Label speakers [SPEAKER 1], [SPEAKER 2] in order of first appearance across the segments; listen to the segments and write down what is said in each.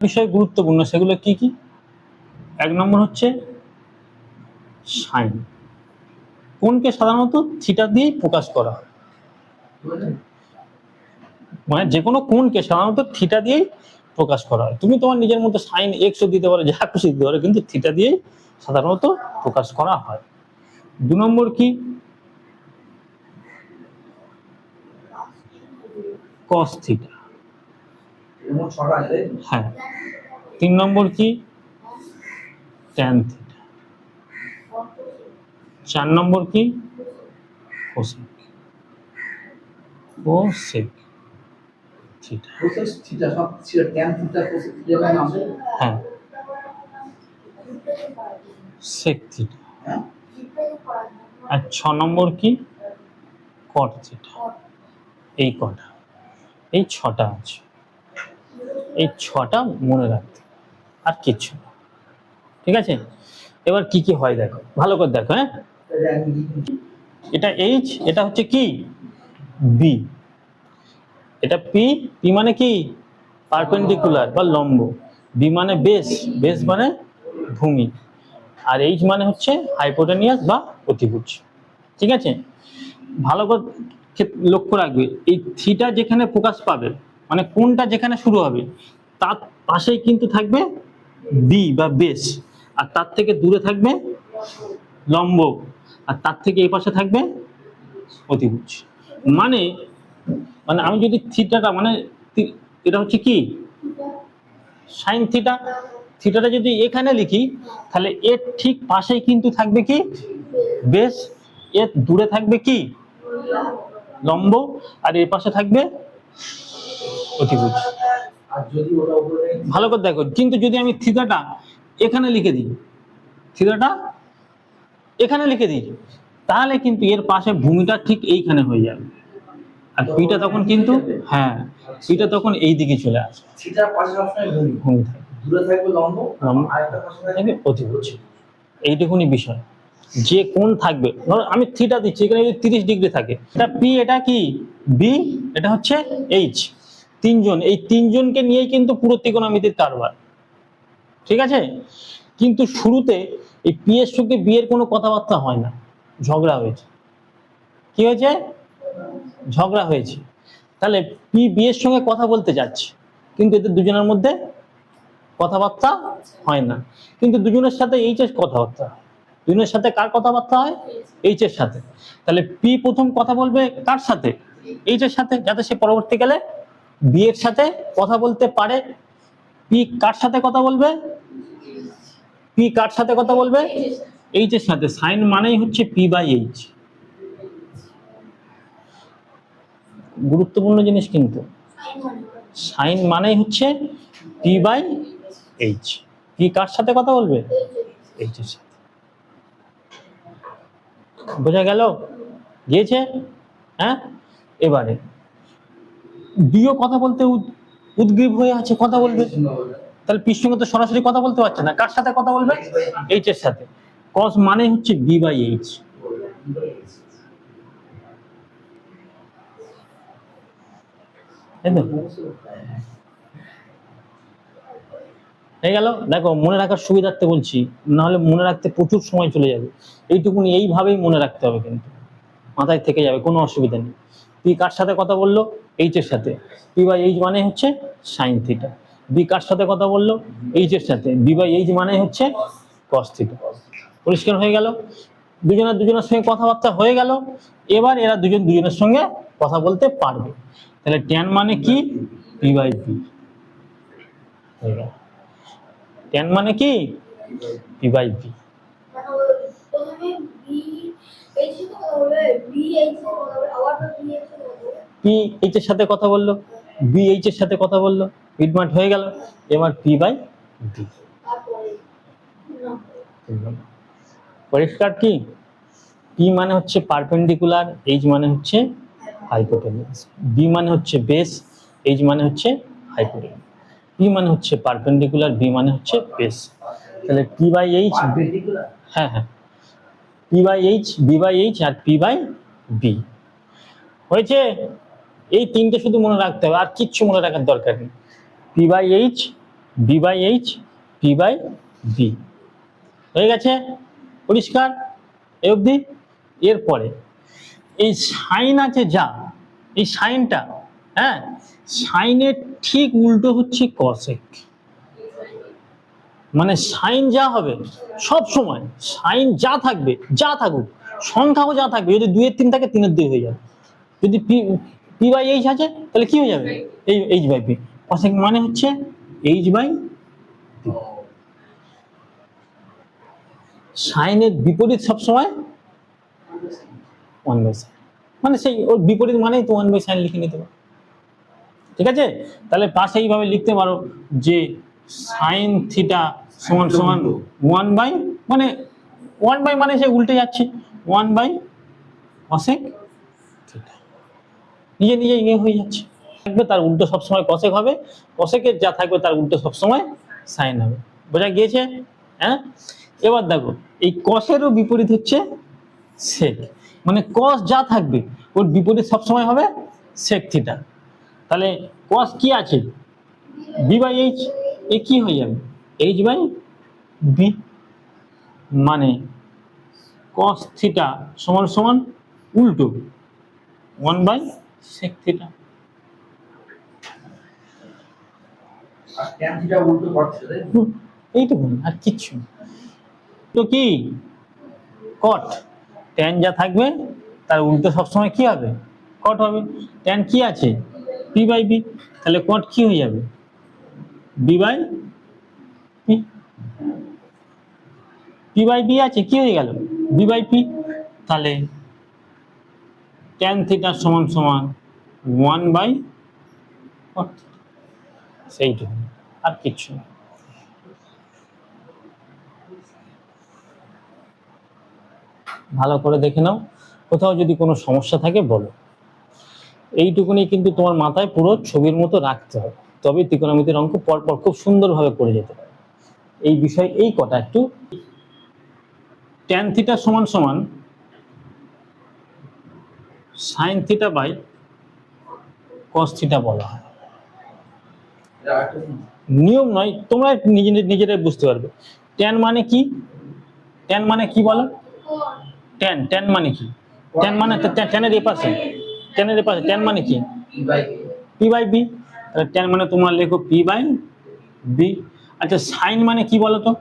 [SPEAKER 1] বিষয় গুরুত্বপূর্ণ, সেগুলো কি কি? এক নম্বর হচ্ছে সাইন। কোনকে সাধারণত থিটা দিয়েই প্রকাশ করা হয়, মানে যে কোনো কোণকে সাধারণত থিটা দিয়েই প্রকাশ করা হয়। তুমি তোমার নিজের মতো সাইন এক্সও দিতে পারো, যা খুশি দিতে পারো, কিন্তু থিটা দিয়েই সাধারণত প্রকাশ করা হয়। দু নম্বর কি? Cos theta. হ্যাঁ। তিন নম্বর কি? Tan theta. চার নম্বর কি? কোসেক। Cosec theta. হ্যাঁ, সেক থিটা। আর 6 নম্বর কি? কট থিটা। এই কটা, এই 6টা আছে, এই 6টা মনে রাখতে, আর কিচ্ছু না। ঠিক আছে, এবার কি কি হয় দেখো, ভালো করে দেখো। হ্যাঁ, এটা এইচ, এটা হচ্ছে কি? বি। এটা পি। পি মানে কি? পারপেন্ডিকুলার বা লম্ব। বি মানে বেস, বেস মানে ভূমি। আর এইচ মানে হচ্ছে হাইপোটেনিয়াস বা অতিভুজ। ঠিক আছে, ভালো করে লক্ষ্য রাখবে, এই থিটা যেখানে প্রকাশ পাবে, মানে কোনটা যেখানে শুরু হবে, তার পাশেই কিন্তু থাকবে বি বা বেস, আর তার থেকে দূরে থাকবে লম্ব, আর তার থেকে এই পাশে থাকবে অতিভুজ। মানে মানে আমি যদি থিটাটা, মানে এটা হচ্ছে কি? Sine theta. থিটাটা যদি এখানে লিখি, তাহলে এর ঠিক পাশেই কিন্তু থাকবে কি? বেস। এর দূরে থাকবে কি? লম্ব। আর এর পাশে থাকবে অতিভুজ। ভালো করে দেখো, কিন্তু যদি আমি থিটাটা এখানে লিখে দিই, থিটাটা এখানে লিখে দিই, তাহলে কিন্তু এর পাশে ভূমিটা ঠিক এইখানে হয়ে যাবে, আর পিটা তখন কিন্তু, হ্যাঁ, পিটা তখন এই দিকে চলে আসবে। থিটার পাশে সবসময় ভূমি থাকে, দূরে থাকবে লম্ব, আরেকটা পাশে থাকবে অতিভুজ। এইটুকুনি বিষয়। যে কোণ থাকবে, ধরো আমি থিটা দিচ্ছি, এখানে যদি 30 ডিগ্রি থাকে, এটা পি, এটা কি বি, এটা হচ্ছে এইচ। তিনজন, এই তিনজনকে নিয়েই কিন্তু পুরো ত্রিকোণমিতির কারবার। ঠিক আছে, কিন্তু শুরুতে এই পি এর সঙ্গে বি এর কোনো কথাবার্তা হয় না, ঝগড়া হয়েছে। কি হয়েছে? ঝগড়া হয়েছে। তাহলে পি বি এর সঙ্গে কথা বলতে যাচ্ছে, কিন্তু এদের দুজনের মধ্যে কথাবার্তা হয় না, কিন্তু দুজনের সাথে এইচ এর কথাবার্তা হয়। দুজনের সাথে কার কথাবার্তা হয়? এইচ এর সাথে। তাহলে পি প্রথম কথা বলবে কার সাথে? এইচ এর সাথে, যাতে সে পরবর্তীকালে বি এর সাথে কথা বলতে পারে। পি কার সাথে কথা বলবে? পি কার সাথে কথা বলবে? এইচ এর সাথে। সাইন মানেই হচ্ছে পি বাই এইচ। গুরুত্বপূর্ণ জিনিস কিন্তু, সাইন মানেই হচ্ছে পি বাই এইচ। পি কার সাথে কথা বলবে? এইচ এর সাথে। বোঝা গেল? গিয়েছে? হ্যাঁ, এবারে ডিও কথা বলতে উদ্গ্রীব হয়ে আছে, কথা বলবে, তাহলে পির সঙ্গে তো সরাসরি কথা বলতে পারছে না, কার সাথে কথা বলবে? এইচ এর সাথে। কস মানে হচ্ছে বি বাই এইচ। তাই তো? হয়ে গেল। দেখো, মনে রাখার সুবিধার্থে বলছি, নাহলে মনে রাখতে প্রচুর সময় চলে যাবে। এইটুকুনি এইভাবেই মনে রাখতে হবে, কিন্তু মাথায় থেকে যাবে, কোনো অসুবিধা নেই। পি কার সাথে কথা বললো? এইচ এর সাথে। পি বাই এইচ মানে হচ্ছে সাইন থিটা। বি কার সাথে কথা বললো? এইচ এর সাথে। বি বাই এইচ মানে হচ্ছে কস থিটা। পরিষ্কার হয়ে গেল? দুজনের সঙ্গে কথাবার্তা হয়ে গেল। এবার এরা দুজনের সঙ্গে কথা বলতে পারবে। তাহলে ট্যান মানে কি? P by P. ট্যান মানে কি? P by P. P H এর সাথে কথা বললো, বি এইচ এর সাথে কথা বললো, মিটমাট হয়ে গেল। এবার পি বাই ডি। পরিষ্কার? কি? পি মানে হচ্ছে পারপেন্ডিকুলার, এইচ মানে হচ্ছে হাইপোটেনিয়াস। বি মানে হচ্ছে বেস, এইচ মানে হচ্ছে হাইপোটেনিয়াস। পি মানে হচ্ছে পারপেন্ডিকুলার, বি মানে হচ্ছে বেস। তাহলে পি বাই এইচ, হ্যাঁ হ্যাঁ, P by H, B by H, আর পি বাই বি। হয়েছে? এই তিনটে শুধু মনে রাখতে হবে, আর কিচ্ছু মনে রাখার দরকার নেই। P by H, B by H P by B. হয়ে গেছে? পরিষ্কার এই অবধি? এরপরে এই সাইন আছে যা, এই সাইনটা, হ্যাঁ, সাইনের ঠিক উল্টো হচ্ছে কসেক। মানে সাইন যা হবে সব সময়, সাইন যা থাকবে, যা থাকুক, সংখ্যাও যা থাকবে, যদি 2 এর 3 থাকে 3 এর 2 হয়ে যাবে। যদি পি পি বাই এইচ আছে তাহলে কি হয়ে যাবে? এই এইচ বাই পি। কসেক মানে হচ্ছে এইচ বাই পি। সাইনের বিপরীত সবসময় 1 বাই সাইন, মানে সেই ওর বিপরীত মানেই তো 1 বাই সাইন লিখে নিতে পারো। ঠিক আছে? তাহলে পাশে এইভাবে লিখতে পারো যে সাইন থিটা সমান সমান 1 বাই, মানে 1 বাই মানে সে উল্টে যাচ্ছে, 1 বাই কসেক থিটা। নিজে নিজে ইয়ে হয়ে যাচ্ছে, থাকবে তার উল্টো সবসময় কসেক হবে, কসেকের যা থাকবে তার উল্টো সবসময় সাইন হবে। বোঝা গিয়েছে? হ্যাঁ, এবার দেখো এই কসেরও বিপরীত হচ্ছে সেক, মানে কস যা থাকবে ওর বিপরীত সবসময় হবে সেক থিটা। তাহলে কস কি আছে? বি বাই এইচ, এ কি হয়ে যাবে? এইচ বাই বি, মানে কস থিটা সমান সমান উল্টো 1 বাই সেক থিটা। এইটুকু, আর কিচ্ছু তো। কি কট, ট্যান যা থাকবে তার উল্টো সবসময় কি হবে? কট হবে। ট্যান কি আছে? পি বাই বি, তাহলে কট কি হয়ে যাবে? B by P. P by B আছে, কি হয়ে গেল? B by P. তাহলে ট্যান থিটা সমান সমান 1 বাই কট, সেইটুকু, আর কিচ্ছু না। ভালো করে দেখে নাও, কোথাও যদি কোনো সমস্যা থাকে বলো। এইটুকুনি কিন্তু তোমার মাথায় পুরো ছবির মতো রাখতে হবে, তবে ত্রিকোণমিতির অঙ্ক পরপর খুব সুন্দরভাবে করে যেতে পারে। এই বিষয় এই কটা একটু। ট্যান থিটা সমান সমান sine theta by cos theta বলা হয়। নিয়ম নয়, তোমরা নিজেরাই বুঝতে পারবে। ট্যান মানে কি? ট্যান মানে কি বলো? ট্যান, ট্যান মানে কি? ট্যান মানে ট্যানের এ পাশে, ট্যানের এ পাশে ট্যান মানে কি? P by B. তাহলে ট্যান মানে তোমরা লেখো পি বাই বি। আচ্ছা সাইন মানে কি বলো তো?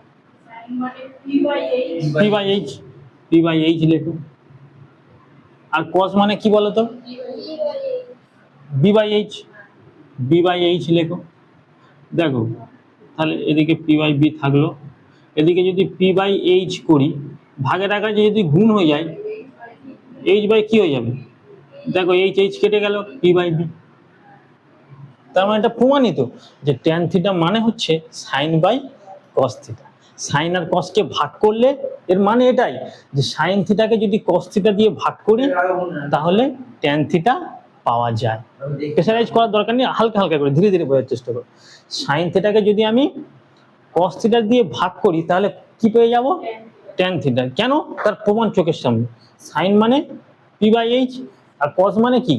[SPEAKER 1] P by H, P by H লেখো। আর কস মানে কি বলো তো? B by H, B by H লেখো। দেখো তাহলে এদিকে পি বাই বি থাকলো, এদিকে যদি পি বাই এইচ করি, ভাগের আকারে যদি গুণ হয়ে যায়, এইচ বাই কি হয়ে যাবে? দেখো এইচ এইচ কেটে গেল, পি বাই বি। তার মানে এটা প্রমাণিত যে ট্যান থিটা মানে হচ্ছে sine by cos theta. Sine আর কসকে ভাগ করলে এর মানে এটাই যে সাইন থিটাকে যদি কস থিটা দিয়ে ভাগ করি তাহলে ট্যান থিটা পাওয়া যায়। প্রেসারাইজ করার দরকার নেই, হালকা হালকা করে ধীরে ধীরে বোঝার চেষ্টা করো। সাইন থিটাকে যদি আমি কস থিটা দিয়ে ভাগ করি তাহলে কি পেয়ে যাব? Tan theta. কেন? তার প্রমাণ চোখের সামনে। সাইন মানে পি বাই এইচ, আর কস মানে কি?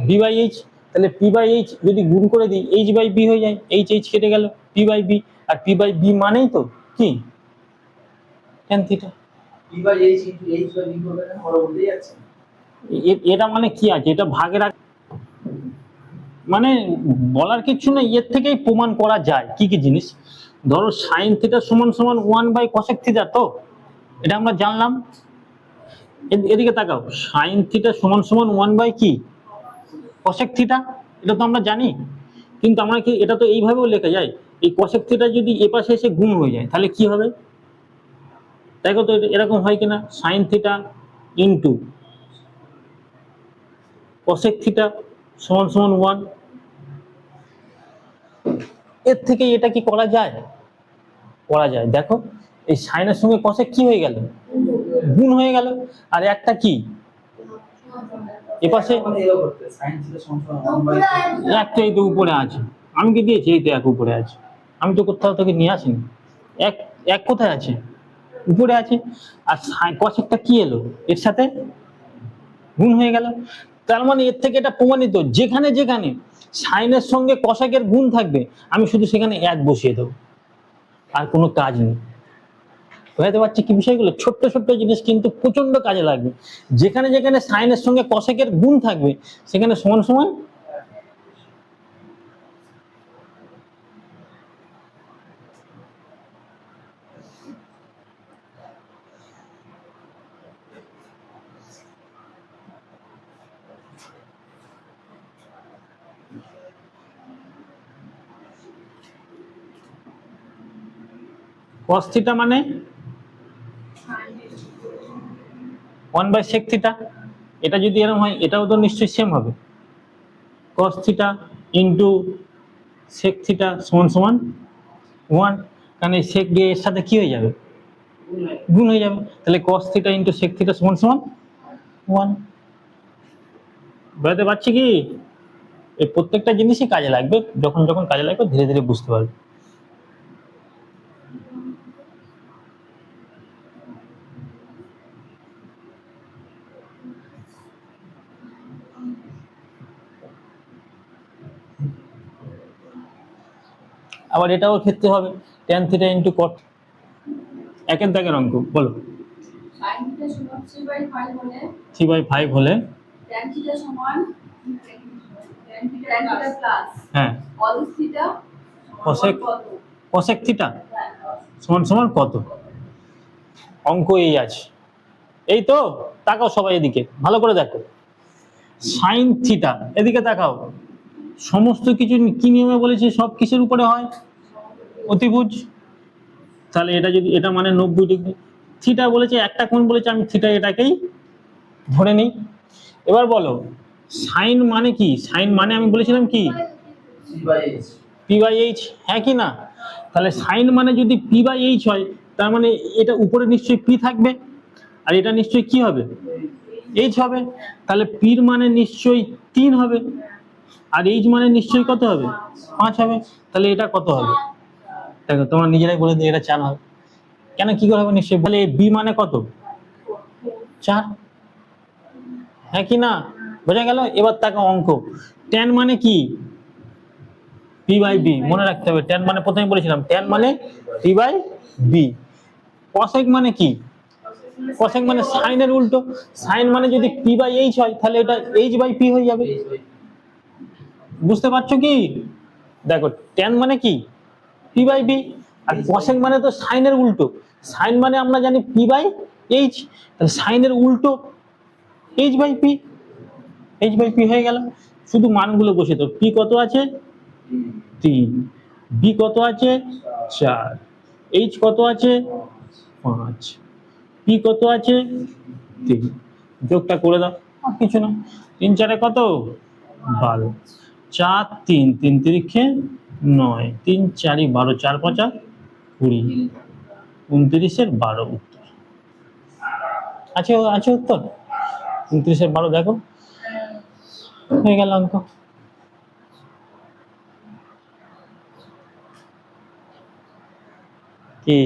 [SPEAKER 1] B by H. তাহলে পি বাই এইচ যদি গুণ করে দিই এইচ বাই বি হয়ে যায়, এইচ এইচ কেটে গেল, পি বাই বি। আর পি বাই বি মানেই তো কি? Tan theta. P by H into H by B করলে না ওরা উল্টে যাচ্ছে। এটা মানে কি আছে? এটা ভাগের মানে বলার কিছু না, এর থেকেই প্রমাণ করা যায় কি কি জিনিস। ধরো সাইন থিটা সমান সমান 1 বাই কসেক থিটা, তো এটা আমরা জানলাম। এদিকে তাকাও, সাইন থিটা সমান সমান 1 বাই কি কসেক থিটা, এটা তো আমরা জানি। কিন্তু আমরা কি এটা তো এইভাবেও লেখা যায়, এই কসেক থিটা যদি এ পাশে এসে গুণ হয়ে যায় তাহলে কি হবে? দেখো তো এরকম হয় কিনা, sine theta into cosec theta সমান সমান 1। এর থেকে এটা কি করা যায়? করা যায়। দেখো এই সাইনের সঙ্গে কসেক কি হয়ে গেল? গুণ হয়ে গেল। আর একটা কি এপাশে একটা এই তো উপরে আছে, আমি কি দিয়েছি? এই তো এক উপরে আছে, আমি তো কোথাও থেকে নিয়ে আসিনি। এক এক কোথায় আছে? উপরে আছে। আর কসেকটা কি এলো? এর সাথে গুণ হয়ে গেল। তার মানে এর থেকে এটা প্রমাণিত, যেখানে যেখানে সাইনের সঙ্গে কষাকের গুণ থাকবে আমি শুধু সেখানে 1 বসিয়ে দেবো, আর কোনো কাজ নেই। বুঝতে পারছি কি বিষয়গুলো? ছোট্ট ছোট্ট জিনিস কিন্তু প্রচন্ড কাজে লাগবে। যেখানে যেখানে সাইনের সঙ্গে কষাকের গুণ থাকবে সেখানে সমান সমান cos থিটা মানে 1/sec থিটা। এটা যদি এরকম হয় এটাও তো নিশ্চয়ই সেম হবে, cos theta into sec theta সমান সমান 1, কারণ এই sec দিয়ে এর সাথে কি হয়ে যাবে, গুণ হয়ে যাবে। তাহলে cos theta into sec theta সমান সমান 1। বুঝতে পারছি কি? এই প্রত্যেকটা জিনিসই কাজে লাগবে, যখন যখন কাজে লাগবে ধীরে ধীরে বুঝতে পারবে। আবার এটাও ক্ষেত্রে হবে tan থিটা ইন্টু cot। একের দাগের অঙ্ক বলো।
[SPEAKER 2] sin থিটা সমান 3/5 হলে
[SPEAKER 1] 3/5 হলে
[SPEAKER 2] tan থিটা সমান tan থিটা প্লাস
[SPEAKER 1] হ্যাঁ
[SPEAKER 2] cos থিটা
[SPEAKER 1] cosec
[SPEAKER 2] কত?
[SPEAKER 1] cosec থিটা সমান সমান কত? অঙ্ক এই আছে, এই তো। তাকাও সবাই এদিকে, ভালো করে দেখো। সাইন থিটা, এদিকে তাকাও। সমস্ত কিছু কি নিয়মে বলেছি, সব কিসের উপরে হয়, অতিভুজ। তাহলে এটা যদি এটা মানে 90 ডিগ্রি, থিটা বলেছে একটা কোণ বলেছে, আমি থিটা এটাকেই ধরে নিই। এবার বলো সাইন মানে কি? সাইন মানে আমি বলেছিলাম কি, পি বাই এইচ, হ্যাঁ কি না? তাহলে সাইন মানে যদি পি বাই এইচ হয় তার মানে এটা উপরে নিশ্চয়ই পি থাকবে, আর এটা নিশ্চয়ই কি হবে, এইচ হবে। তাহলে পির মানে নিশ্চয়ই 3 হবে, আর এইচ মানে নিশ্চয়ই কত হবে, 5 হবে। তাহলে এটা কত হবে? দেখো তোমরা নিজেরাই বলে দিও, এটা 4 হবে। কেন, কি করে হবে? নিশ্চয়ই। বলে বি মানে কত, 4, হ্যাঁ কি না? বোঝা গেল? এবার তাকাও অঙ্ক। tan মানে কি, পি বাই বি, মনে রাখতে হবে। tan মানে প্রথমে বলেছিলাম tan মানে পি বাই বি। cosec মানে কি, cosec মানে সাইনের উল্টো। সাইন মানে যদি পি বাই এইচ হয় তাহলে এটা এইচ বাই পি হয়ে যাবে। বুঝতে পারছো কি? দেখো tan মানে কি, পি বাই বি, আর cosec মানে তো সাইনের উল্টো। সাইন মানে আমরা জানি পি বাই এইচ, তাহলে সাইনের উল্টো H by P, H by P হয়ে গেল। শুধু মানগুলো বসে তো, পি কত আছে 3, বি কত আছে 4, এইচ কত আছে 5, পি কত আছে 3, যোগটা করে দাও, আর কিছু না। 3 4 কত 12, 4 3 3 তিরিখে 9, 3 4 12, 4 5 20, 29-এর 12 উত্তর আছে। আছে উত্তর 29-এর 12, দেখো হয়ে গেল অঙ্ক। কি